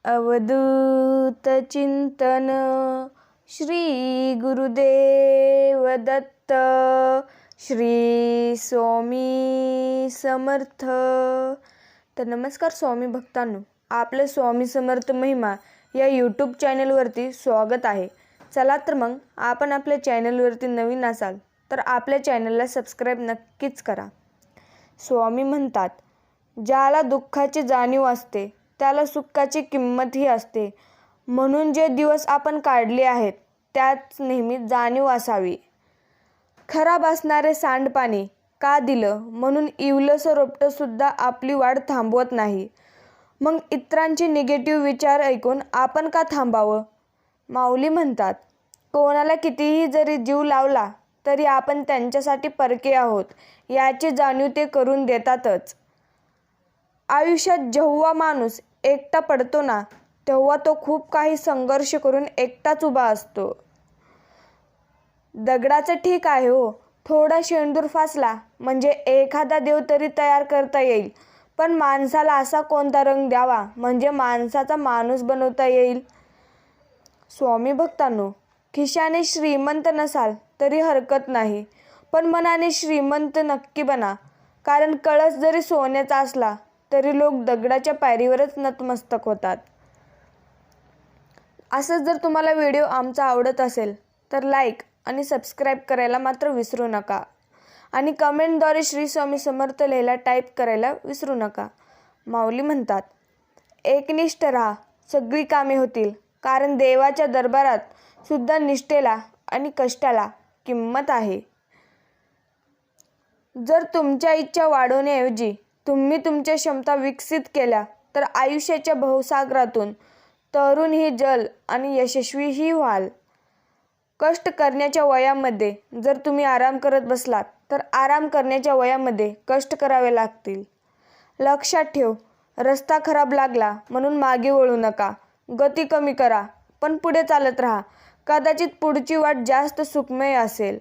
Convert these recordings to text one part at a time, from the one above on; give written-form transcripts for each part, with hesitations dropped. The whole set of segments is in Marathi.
अवधूत चिंतन श्री गुरुदेव दत्त श्री स्वामी समर्थ. तर नमस्कार स्वामी भक्तांनो, आपलं स्वामी समर्थ महिमा या यूट्यूब चॅनलवरती स्वागत आहे. चला तर मग आपण आपल्या चॅनलवरती नवीन असाल तर आपल्या चॅनलला सबस्क्राईब नक्कीच करा. स्वामी म्हणतात, ज्याला दुःखाची जाणीव असते त्याला सुखाची किंमतही असते. म्हणून जे दिवस आपण काढले आहेत त्यात नेहमी जाणीव असावी. खराब असणारे सांडपाणी का दिलं म्हणून इवलंसं रोपटंसुद्धा आपली वाढ थांबवत नाही. मग इतरांचे निगेटिव्ह विचार ऐकून आपण का थांबावं. माऊली म्हणतात, कोणाला कितीही जरी जीव लावला तरी आपण त्यांच्यासाठी परके आहोत याची जाणीव ते करून देतातच. आयुष्यात जेव्हा माणूस एकटा पडतो ना, तेव्हा तो खूप काही संघर्ष करून एकटाच उभा असतो. दगडाचं ठीक आहे हो, थोडा शेंदूर फासला म्हणजे एखादा देव तरी तयार करता येईल, पण माणसाला असा कोणता रंग द्यावा म्हणजे माणसाचा माणूस बनवता येईल. स्वामी भक्तांनो, खिशाने श्रीमंत नसाल तरी हरकत नाही, पण मनाने श्रीमंत नक्की बना. कारण कळस जरी सोन्याचा असला तरी लोक दगडाच्या पायरीवरच नतमस्तक होतात. असंच जर तुम्हाला व्हिडिओ आमचा आवडत असेल तर लाईक आणि सबस्क्राईब करायला मात्र विसरू नका. आणि कमेंटद्वारे श्री स्वामी समर्थ लिहायला टाईप करायला विसरू नका. माऊली म्हणतात, एकनिष्ठ राहा, सगळी कामे होतील. कारण देवाच्या दरबारात सुद्धा निष्ठेला आणि कष्टाला किंमत आहे. जर तुमच्या इच्छा वाढवण्याऐवजी तुम्ही तुमच्या क्षमता विकसित केल्या तर आयुष्याच्या भवसागरातून तरुणही जल आणि यशस्वीही व्हाल. कष्ट करण्याच्या वयामध्ये जर तुम्ही आराम करत बसलात तर आराम करण्याच्या वयामध्ये कष्ट करावे लागतील. लक्षात ठेव, रस्ता खराब लागला म्हणून मागे वळू नका. गती कमी करा पण पुढे चालत राहा. कदाचित पुढची वाट जास्त सुखमय असेल.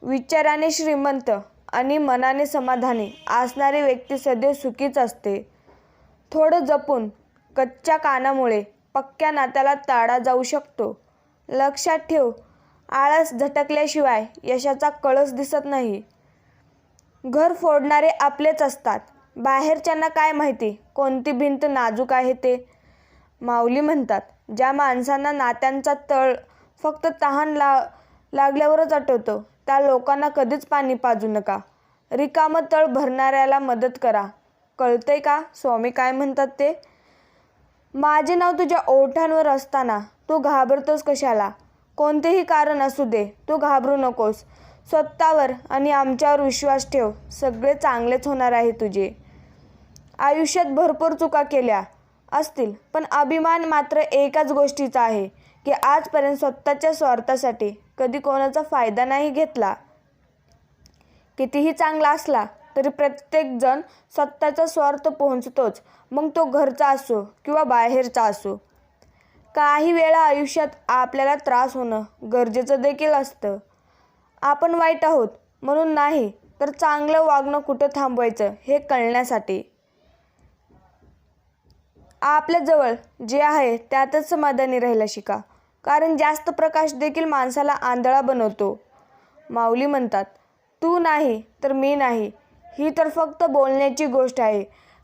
विचाराने श्रीमंत आणि मनाने समाधानी असणारी व्यक्ती सदैव सुखीच असते. थोडं जपून, कच्च्या कानामुळे पक्क्या नात्याला ताडा जाऊ शकतो. लक्षात ठेव, आळस झटकल्याशिवाय यशाचा कळस दिसत नाही. घर फोडणारे आपलेच असतात. बाहेरच्यांना काय माहिती कोणती भिंत नाजूक आहे ते. माऊली म्हणतात, ज्या माणसांना नात्यांचा तळ फक्त तहान लागल्यावरच आठवतो त्या लोकांना कधीच पाणी पाजू नका. रिकामं तळ भरणाऱ्याला मदत करा. कळतंय का स्वामी काय म्हणतात ते. माझे नाव तुझ्या ओठांवर असताना तू घाबरतोस कशाला. कोणतेही कारण असू दे, तू घाबरू नकोस. स्वतःवर आणि आमच्यावर विश्वास ठेव. सगळे चांगलेच होणार आहे तुझे. आयुष्यात भरपूर चुका केल्या असतील, पण अभिमान मात्र एकाच गोष्टीचा आहे की आजपर्यंत स्वतःच्या स्वार्थासाठी कधी कोणाचा फायदा नाही घेतला. कितीही चांगला असला तरी प्रत्येकजण स्वतःचा स्वार्थ पोहोचतोच, मग तो घरचा असो किंवा बाहेरचा असो. काही वेळा आयुष्यात आपल्याला त्रास होणं गरजेचं देखील असतं. आपण वाईट आहोत म्हणून नाही, तर चांगलं वागणं कुठं थांबवायचं हे कळण्यासाठी. आपल्याजवळ जे आहे त्यातच समाधानी राहायला शिका. कारण जास्त प्रकाश देखील माणसाला आंधळा बनवतो. माऊली म्हणतात, तू नाही तर मी नाही ही तर फक्त बोलण्याची गोष्ट आहे.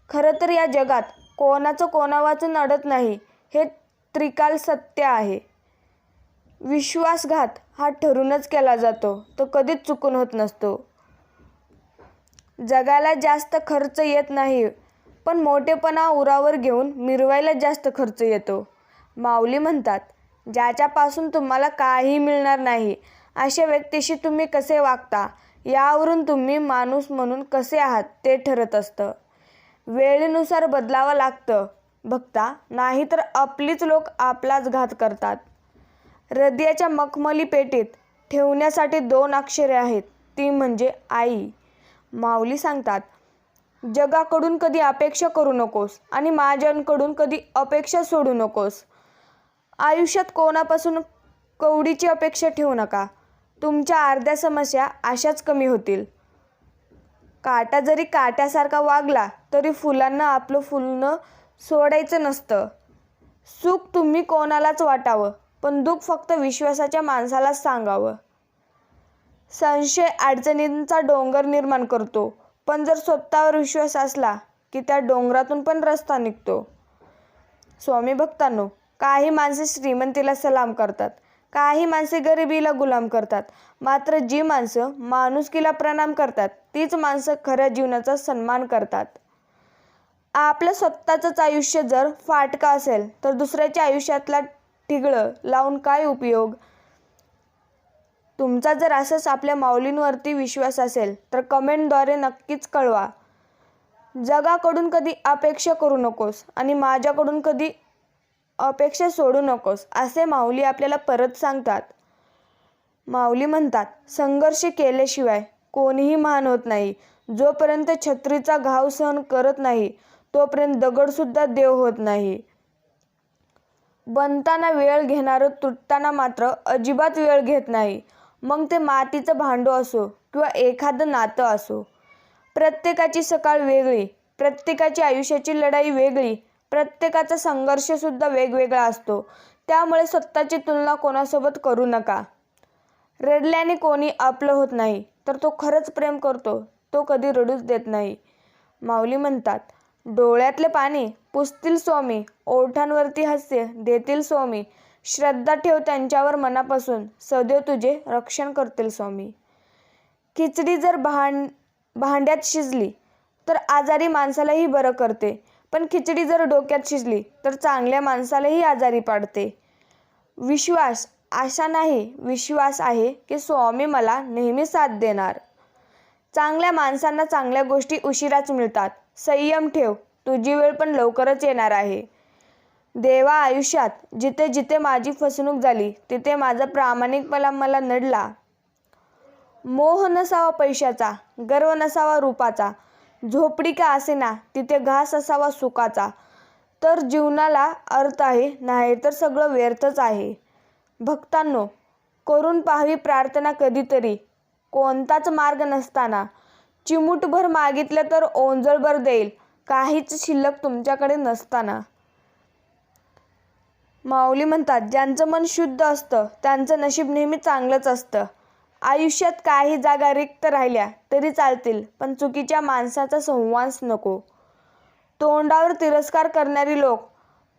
खरं तर या जगात कोणाचं कोणावाचून अडत नाही हे त्रिकाल सत्य आहे. विश्वासघात हा ठरूनच केला जातो, तो कधीच चुकून होत नसतो. जगाला जास्त खर्च येत नाही, पण मोठेपणा उरावर घेऊन मिरवायला जास्त खर्च येतो. माऊली म्हणतात, ज्याच्यापासून तुम्हाला काही मिळणार नाही अशा व्यक्तीशी तुम्ही कसे वागता यावरून तुम्ही माणूस म्हणून कसे आहात ते ठरत असतं. वेळेनुसार बदलावं लागतं भक्ता, नाहीतर आपलीच लोक आपलाच घात करतात. हृदयाच्या मखमली पेटीत ठेवण्यासाठी 2 अक्षरे आहेत, ती म्हणजे आई. माऊली सांगतात, जगाकडून कधी अपेक्षा करू नकोस आणि माझ्यांकडून कधी अपेक्षा सोडू नकोस. आयुष्यात कोणापासून कवडीची अपेक्षा ठेवू नका. तुमच्या अर्ध्या समस्या अशाच कमी होतील. काटा जरी काट्यासारखा वागला तरी फुलांना आपलं फुलणं सोडायचं नसतं. सुख तुम्ही कोणालाच वाटावं, पण दुःख फक्त विश्वासाच्या माणसालाच सांगावं. संशय अडचणींचा डोंगर निर्माण करतो, पण जर स्वतःवर विश्वास असला की त्या डोंगरातून पण रस्ता निघतो. स्वामी भक्तांनो, काही माणसे श्रीमंतीला सलाम करतात, काही माणसे गरिबीला गुलाम करतात, मात्र जी माणसं माणुसकीला प्रणाम करतात तीच माणसं खऱ्या जीवनाचा सन्मान करतात. आपलं स्वतःचंच आयुष्य जर फाटका असेल तर दुसऱ्याच्या आयुष्यातला ठिगळं लावून काय उपयोग. तुमचा जर असंच आपल्या माऊलींवरती विश्वास असेल तर कमेंटद्वारे नक्कीच कळवा. जगाकडून कधी अपेक्षा करू नकोस आणि माझ्याकडून कधी अपेक्षा सोडू नकोस, असे माऊली आपल्याला परत सांगतात. माऊली म्हणतात, संघर्ष केल्याशिवाय कोणीही महान होत नाही. जोपर्यंत छत्रीचा घाव सहन करत नाही तोपर्यंत दगडसुद्धा देव होत नाही. बनताना वेळ घेणारं तुटताना मात्र अजिबात वेळ घेत नाही. मग ते मातीचं भांडं असो किंवा एखादं नातं असो. प्रत्येकाची सकाळ वेगळी, प्रत्येकाची आयुष्याची लढाई वेगळी, प्रत्येकाचा संघर्षसुद्धा वेगवेगळा असतो. त्यामुळे स्वतःची तुलना कोणासोबत करू नका. रडल्याने कोणी आपलं होत नाही, तर तो खरंच प्रेम करतो तो कधी रडूच देत नाही. माऊली म्हणतात, डोळ्यातले पाणी पुसतील स्वामी, ओठांवरती हास्य देतील स्वामी, श्रद्धा ठेव त्यांच्यावर मनापासून, सदैव तुझे रक्षण करतील स्वामी. खिचडी जर भांड्यात शिजली तर आजारी माणसालाही बरं करते, पण खिचडी जर डोक्यात शिजली तर चांगल्या माणसालाही आजारी पाडते. विश्वास, आशा नाही, विश्वास आहे की स्वामी मला नेहमी साथ देणार. चांगल्या माणसांना चांगल्या गोष्टी उशिराच मिळतात. संयम ठेव, तुझी वेळ पण लवकरच येणार आहे. देवा, आयुष्यात जिथे जिथे माझी फसवणूक झाली तिथे माझा प्रामाणिकपणा मला नडला. मोह नसावा पैशाचा, गर्व नसावा रूपाचा, झोपडी का असेना तिथे घास असावा सुखाचा, तर जीवनाला अर्थ आहे, नाही तर सगळं व्यर्थच आहे. भक्तांनो, करून पाहावी प्रार्थना कधीतरी, कोणताच मार्ग नसताना. चिमूटभर मागितलं तर ओंजळभर देईल, काहीच शिल्लक तुमच्याकडे नसताना. माऊली म्हणतात, ज्यांचं मन शुद्ध असतं त्यांचं नशीब नेहमी चांगलंच असतं. आयुष्यात काही जागा रिक्त राहिल्या तरी चालतील, पण चुकीच्या माणसाचा सहवास नको. तोंडावर तिरस्कार करणारी लोक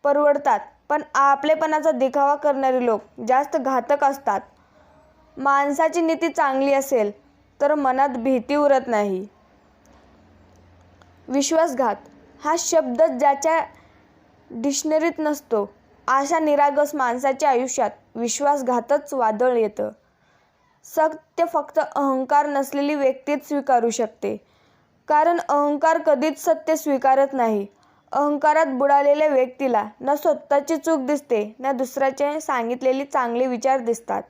परवडतात, पण आपलेपणाचा दिखावा करणारी लोक जास्त घातक असतात. माणसाची नीती चांगली असेल तर मनात भीती उरत नाही. विश्वासघात हा शब्द ज्याच्या डिक्शनरीत नसतो, अशा निरागस माणसाच्या आयुष्यात विश्वासघातच वादळ येतं. सत्य फक्त अहंकार नसलेली व्यक्तीच स्वीकारू शकते, कारण अहंकार कधीच सत्य स्वीकारत नाही. अहंकारात बुडालेल्या व्यक्तीला न स्वतःची चूक दिसते, न दुसऱ्याचे सांगितलेले चांगले विचार दिसतात.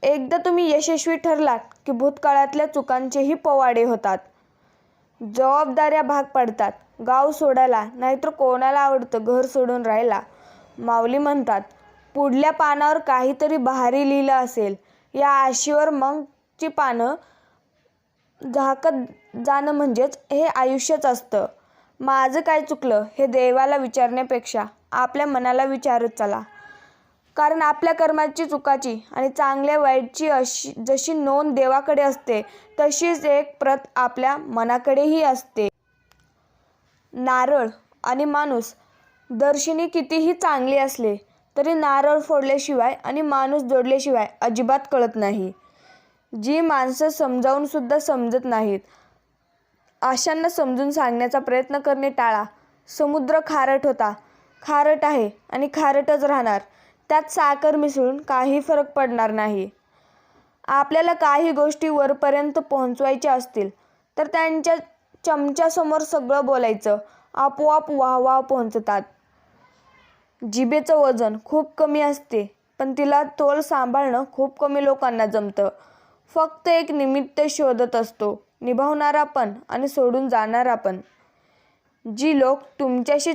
एकदा तुम्ही यशस्वी ठरलात की भूतकाळातल्या चुकांचेही पोवाडे होतात. जबाबदाऱ्या भाग पडतात. गाव सोडायला, नाहीतर कोणाला आवडतं घर सोडून राहायला. माऊली म्हणतात, पुढल्या पानावर काहीतरी भारी लिहिलं असेल या आशेवर मगची पानं झाकत जाणं म्हणजेच हे आयुष्यच असतं. माझं काय चुकलं हे देवाला विचारण्यापेक्षा आपल्या मनाला विचारत चला, कारण आपल्या कर्माची, चुकाची आणि चांगल्या वाईटची जशी नोंद देवाकडे असते तशीच एक प्रत आपल्या मनाकडेही असते. नारळ आणि माणूस दर्शनी कितीही चांगले असले तरी नारळ फोडल्याशिवाय आणि माणूस जोडल्याशिवाय अजिबात कळत नाही. जी माणसं समजावून सुद्धा समजत नाहीत अशांना समजून सांगण्याचा प्रयत्न करणे टाळा. समुद्र खारट होता, खारट आहे आणि खारटच राहणार. त्यात साखर मिसळून काही फरक पडणार नाही. आपल्याला काही गोष्टी वरपर्यंत पोहोचवायच्या असतील तर त्यांच्या चमच्यासमोर सगळं बोलायचं, आपोआप वाहवाह पोहोचतात. जिभेचं वजन खूप कमी असते, पण तिला तोल सांभाळणं खूप कमी लोकांना जमतं. फक्त एक निमित्त शोधत असतो, निभावणारा पण आणि सोडून जाणारा पण. जी लोक तुमच्याशी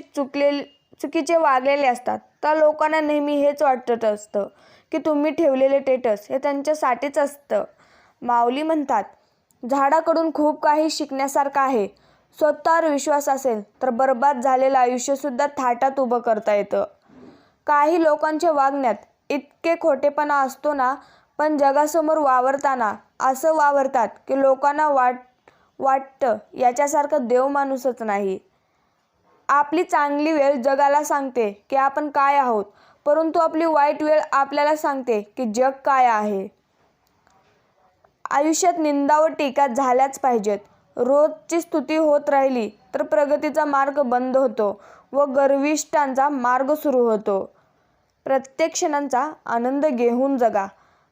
चुकीचे वागलेले असतात त्या लोकांना नेहमी हेच वाटत असतं की तुम्ही ठेवलेले स्टेटस हे त्यांच्यासाठीच असतं. माऊली म्हणतात, झाडाकडून खूप काही शिकण्यासारखं आहे, स्वतःवर विश्वास असेल तर बर्बाद झालेलं आयुष्यसुद्धा थाटात उभं करता येतं. काही लोकांच्या वागण्यात इतके खोटेपणा असतो ना, पण जगासमोर वावरताना असं वावरतात की लोकांना वाटतं याच्यासारखं देव माणूसच नाही. आपली चांगली वेळ जगाला सांगते की आपण काय आहोत, परंतु आपली वाईट वेळ आपल्याला सांगते की जग काय आहे. आयुष्यात निंदा व टीका झाल्याच पाहिजेत. रोजची स्तुती होत राहिली तर प्रगतीचा मार्ग बंद होतो व गर्विष्ठांचा मार्ग सुरू होतो. प्रत्येक क्षणांचा आनंद घेऊन जगा,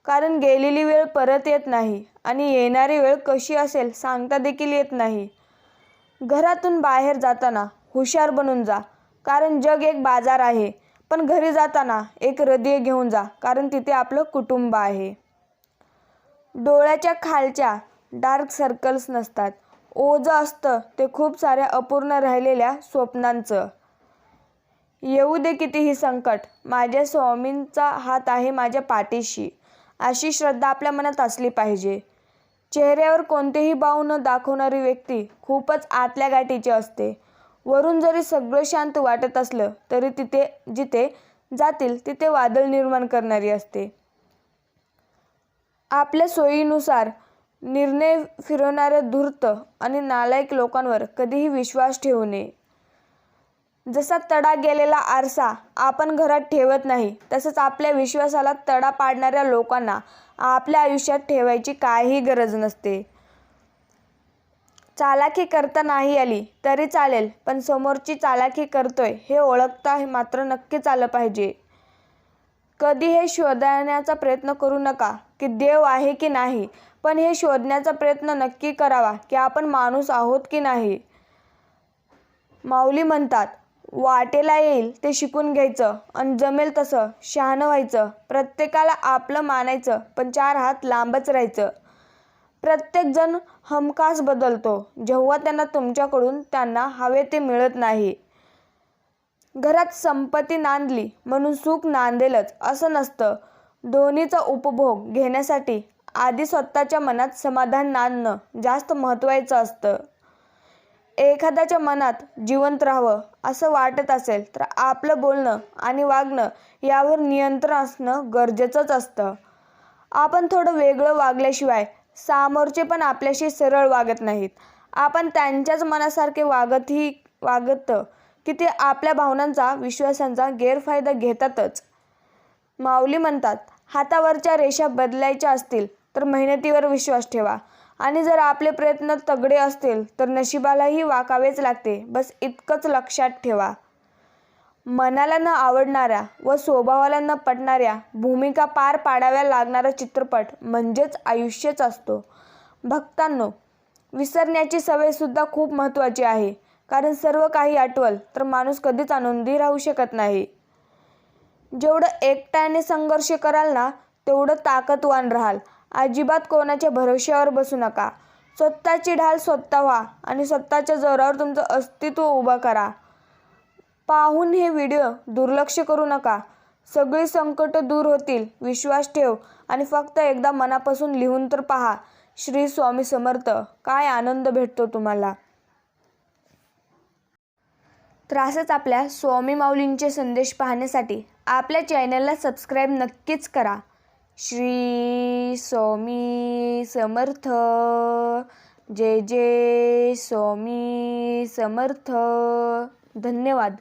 कारण गेलेली वेळ परत येत नाही आणि येणारी वेळ कशी असेल सांगता देखील येत नाही. घरातून बाहेर जाताना हुशार बनून जा, कारण जग एक बाजार आहे. पण घरी जाताना एक हृदय घेऊन जा, कारण तिथे आपलं कुटुंब आहे. डोळ्याच्या खालच्या डार्क सर्कल्स नसतात, ओझं असतं ते खूप साऱ्या अपूर्ण राहिलेल्या स्वप्नांचं. येऊ दे कितीही संकट, माझ्या स्वामींचा हात आहे माझ्या पाठीशी, अशी श्रद्धा आपल्या मनात असली पाहिजे. चेहऱ्यावर कोणतेही भाव न दाखवणारी व्यक्ती खूपच आतल्या गाठीची असते. वरून जरी सगळं शांत वाटत असलं तरी जिथे जातील तिथे वादळ निर्माण करणारी असते. आपल्या सोयीनुसार निर्णय फिरवणाऱ्या धूर्त आणि नालायक लोकांवर कधीही विश्वास ठेवू नये. जसा तडा गेलेला आरसा आपण घरात ठेवत नाही, तसंच आपल्या विश्वासाला तडा पाडणाऱ्या लोकांना आपल्या आयुष्यात ठेवायची काहीही गरज नसते. चालाखी करता नाही आली तरी चालेल, पण समोरची चालाखी करतोय हे ओळखता मात्र नक्कीच आलं पाहिजे. कधी हे शोधण्याचा प्रयत्न करू नका की देव आहे की नाही, पण हे शोधण्याचा प्रयत्न नक्की करावा की आपण माणूस आहोत की नाही. माऊली म्हणतात, वाटेला येईल ते शिकून घ्यायचं आणि जमेल तसं शहाणं व्हायचं. प्रत्येकाला आपलं मानायचं, पण 4 हात लांबच राहायचं. प्रत्येक जण हमखास बदलतो जेव्हा त्यांना हवे ते मिळत नाही. घरात संपत्ती नांदली म्हणून सुख नांदेलच असं नसतं. दोन्हीचा उपभोग घेण्यासाठी आधी स्वतःच्या मनात समाधान नांदणं जास्त महत्त्वाचं असतं. एखाद्याच्या मनात जिवंत राहावं असं वाटत असेल तर आपलं बोलणं आणि वागणं यावर नियंत्रण असणं गरजेचंच असतं. आपण थोडं वेगळं वागल्याशिवाय समोरचे पण आपल्याशी सरळ वागत नाहीत. आपण त्यांच्याच मनासारखे वागतं की ते आपल्या भावनांचा, विश्वासांचा गैरफायदा घेतातच. माऊली म्हणतात, हातावरच्या रेषा बदलायच्या असतील तर मेहनतीवर विश्वास ठेवा, आणि जर आपले प्रयत्न तगडे असतील तर नशिबालाही वाकावेच लागते. बस इतकंच लक्षात ठेवा. मनाला न आवडणाऱ्या व स्वभावाला न पटणाऱ्या भूमिका पार पाडाव्या लागणारा चित्रपट म्हणजेच आयुष्यच असतो. भक्तांनो, विसरण्याची सवयसुद्धा खूप महत्त्वाची आहे, कारण सर्व काही आठवल तर माणूस कधीच आनंदी राहू शकत नाही. जेवढं एकट्याने संघर्ष कराल ना, तेवढं ताकदवान राहाल. अजिबात कोणाच्या भरोश्यावर बसू नका. स्वतःची ढाल स्वतः व्हा आणि स्वतःच्या जोरावर तुमचं अस्तित्व उभं करा. पाहून हे व्हिडिओ दुर्लक्ष करू नका. सगळी संकट दूर होतील, विश्वास ठेव आणि फक्त एकदा मनापासून लिहून तर पहा. श्री स्वामी समर्थ. काय आनंद भेटतो तुम्हाला. तर असंच आपल्या स्वामी माऊलींचे संदेश पाहण्यासाठी आपल्या चॅनलला सबस्क्राईब नक्कीच करा. श्री स्वामी समर्थ. जय जय स्वामी समर्थ. धन्यवाद.